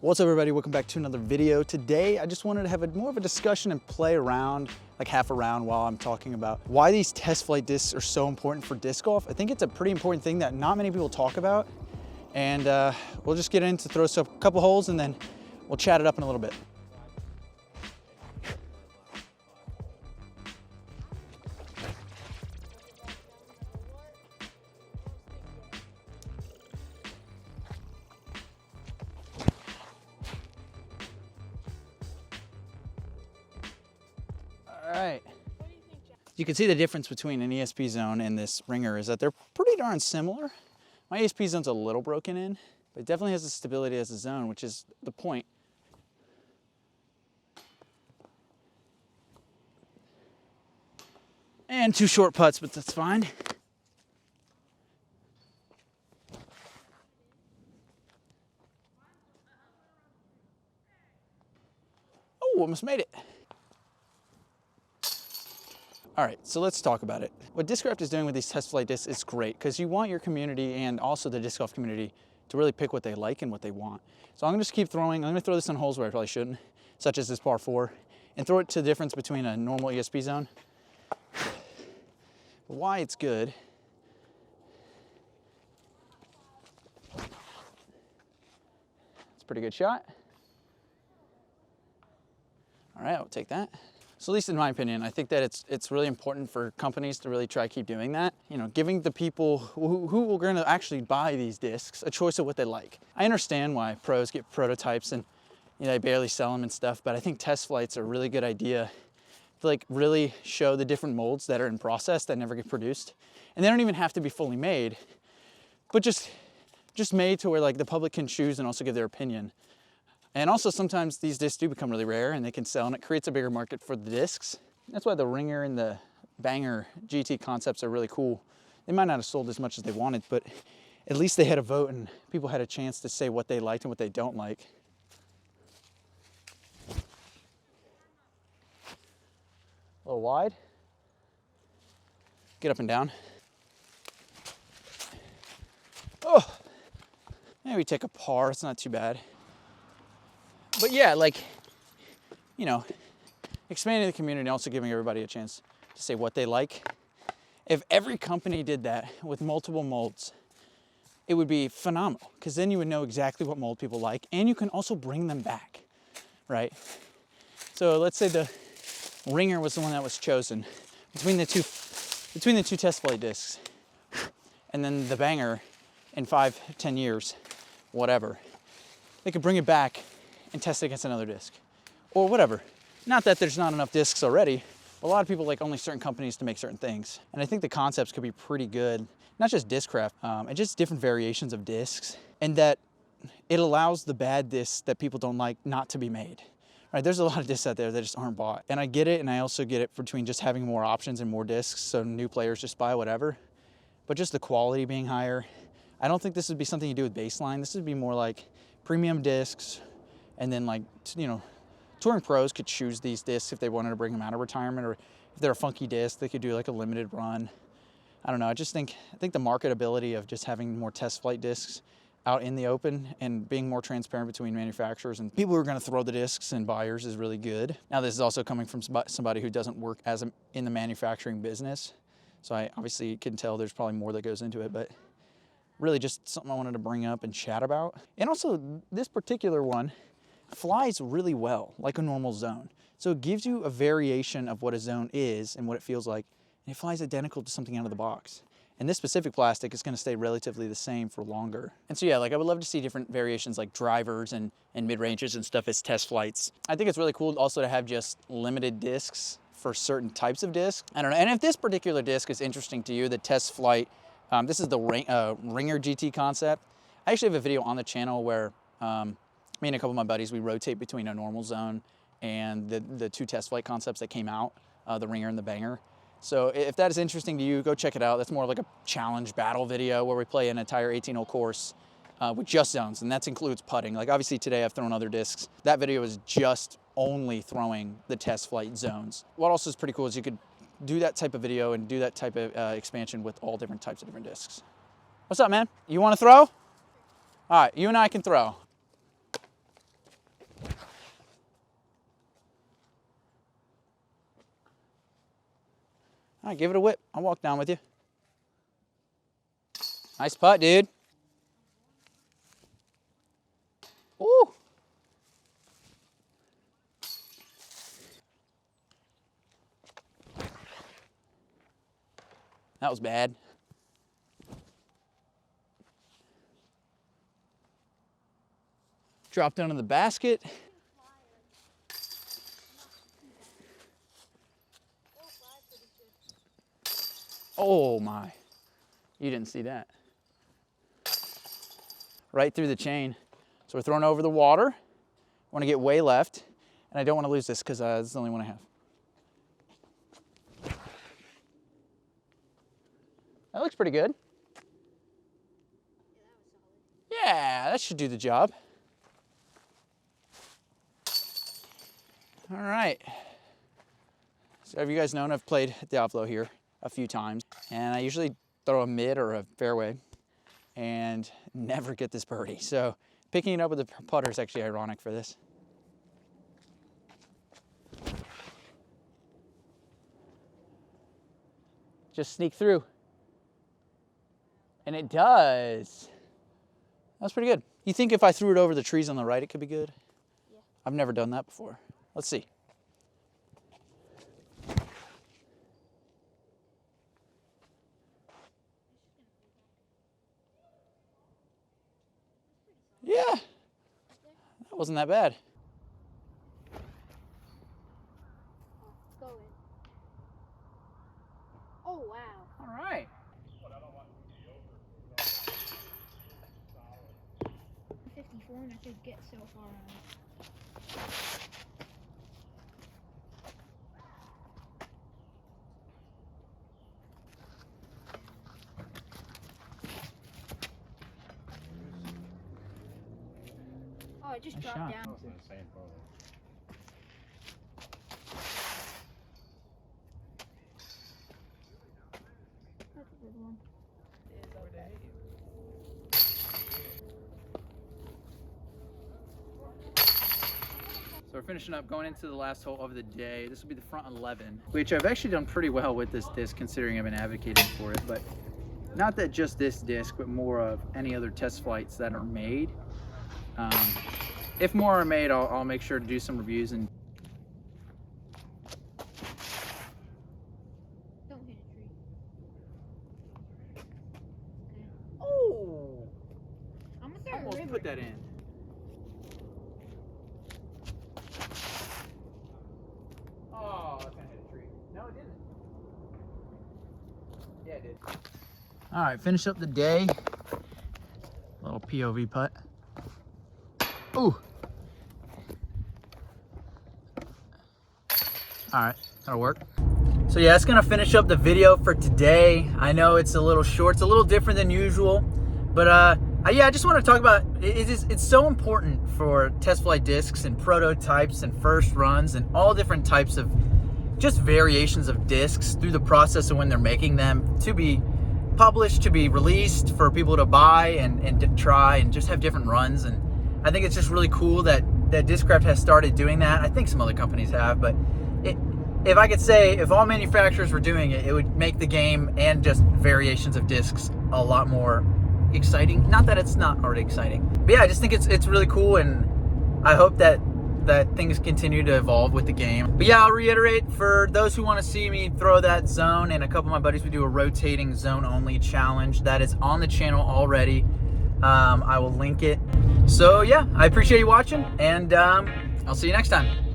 What's up everybody, welcome back to another video. Today I just wanted to have more of a discussion and play around, like half a round while I'm talking about why these test flight discs are so important for disc golf. I think it's a pretty important thing that not many people talk about. And we'll just get into throw a couple holes and then we'll chat it up in a little bit. All right. You can see the difference between an ESP zone and this ringer is that they're pretty darn similar. My ESP zone's a little broken in, but it definitely has the stability as a zone, which is the point. And two short putts, but that's fine. Oh, almost made it. All right, so let's talk about it. What Discraft is doing with these test flight discs is great because you want your community and also the disc golf community to really pick what they like and what they want. So I'm gonna just keep throwing. I'm gonna throw this on holes where I probably shouldn't, such as this par 4, and throw it to the difference between a normal ESP zone. Why it's good. It's a pretty good shot. All right, I'll take that. So at least in my opinion, I think that it's really important for companies to really try to keep doing that. You know, giving the people who are gonna actually buy these discs a choice of what they like. I understand why pros get prototypes and they barely sell them and stuff, but I think test flights are a really good idea to like really show the different molds that are in process that never get produced. And they don't even have to be fully made, but just made to where like the public can choose and also give their opinion. And also sometimes these discs do become really rare and they can sell and it creates a bigger market for the discs. That's why the Ringer and the Banger GT concepts are really cool. They might not have sold as much as they wanted, but at least they had a vote and people had a chance to say what they liked and what they don't like. A little wide. Get up and down. Oh, maybe take a par, it's not too bad. But yeah, like, expanding the community and also giving everybody a chance to say what they like. If every company did that with multiple molds, it would be phenomenal because then you would know exactly what mold people like and you can also bring them back, right? So let's say the Ringer was the one that was chosen between the two test flight discs and then the Banger in 5-10 years, whatever. They could bring it back and test it against another disc or whatever. Not that there's not enough discs already, but a lot of people like only certain companies to make certain things. And I think the concepts could be pretty good, not just Discraft, and just different variations of discs, and that it allows the bad discs that people don't like not to be made. Right, there's a lot of discs out there that just aren't bought. And I get it, and I also get it between just having more options and more discs, so new players just buy whatever. But just the quality being higher. I don't think this would be something you do with baseline. This would be more like premium discs. And then like, touring pros could choose these discs if they wanted to bring them out of retirement, or if they're a funky disc, they could do like a limited run. I don't know, I think the marketability of just having more test flight discs out in the open and being more transparent between manufacturers and people who are gonna throw the discs and buyers is really good. Now this is also coming from somebody who doesn't work in the manufacturing business. So I obviously can tell there's probably more that goes into it, but really just something I wanted to bring up and chat about. And also this particular one flies really well, like a normal zone. So it gives you a variation of what a zone is and what it feels like, and it flies identical to something out of the box. And this specific plastic is gonna stay relatively the same for longer. And so yeah, like I would love to see different variations like drivers and mid-ranges and stuff as test flights. I think it's really cool also to have just limited discs for certain types of discs. I don't know, and if this particular disc is interesting to you, the test flight, this is the Ringer GT concept. I actually have a video on the channel where me and a couple of my buddies, we rotate between a normal zone and the two test flight concepts that came out, the Ringer and the Banger. So if that is interesting to you, go check it out. That's more like a challenge battle video where we play an entire 18-hole course with just zones, and that includes putting. Like obviously today I've thrown other discs. That video is just only throwing the test flight zones. What also is pretty cool is you could do that type of video and do that type of expansion with all different types of different discs. What's up, man? You want to throw? All right, you and I can throw. All right, give it a whip. I'll walk down with you. Nice putt, dude. Ooh. That was bad. Dropped down in the basket. Oh my, you didn't see that. Right through the chain. So we're throwing over the water. Want to get way left, and I don't want to lose this because this is the only one I have. That looks pretty good. Yeah, that should do the job. All right. So have you guys known I've played Diablo here a few times, and I usually throw a mid or a fairway and never get this birdie. So picking it up with the putter is actually ironic for this. Just sneak through. And it does. That's pretty good. You think if I threw it over the trees on the right, it could be good? Yeah. I've never done that before. Let's see. Yeah. That wasn't that bad. Go in. Oh, wow. All right. 54 and I could get so far on it. Oh, it just Nice dropped shot. down. That's a good one. So we're finishing up, going into the last hole of the day. This will be the front 11, which I've actually done pretty well with this disc considering I've been advocating for it, but not that just this disc, but more of any other test flights that are made. If more are made, I'll make sure to do some reviews and Don't hit a tree. Okay. oh, I'm gonna throw a almost river. put that in. Oh, that's gonna hit a tree. No, it didn't. Yeah, it did. All right, finish up the day. Little POV putt. Ooh. All right, that'll work. So yeah, that's gonna finish up the video for today. I know it's a little short, it's a little different than usual, but yeah, I just want to talk about it's so important for test flight discs and prototypes and first runs and all different types of just variations of discs through the process of when they're making them to be published, to be released for people to buy and to try and just have different runs. And I think it's just really cool that Discraft has started doing that. I think some other companies have, but if I could say, if all manufacturers were doing it, it would make the game and just variations of discs a lot more exciting. Not that it's not already exciting, but yeah, I just think it's really cool, and I hope that things continue to evolve with the game. But yeah, I'll reiterate, for those who want to see me throw that zone, and a couple of my buddies, we do a rotating zone only challenge that is on the channel already. I will link it. So yeah, I appreciate you watching, and I'll see you next time.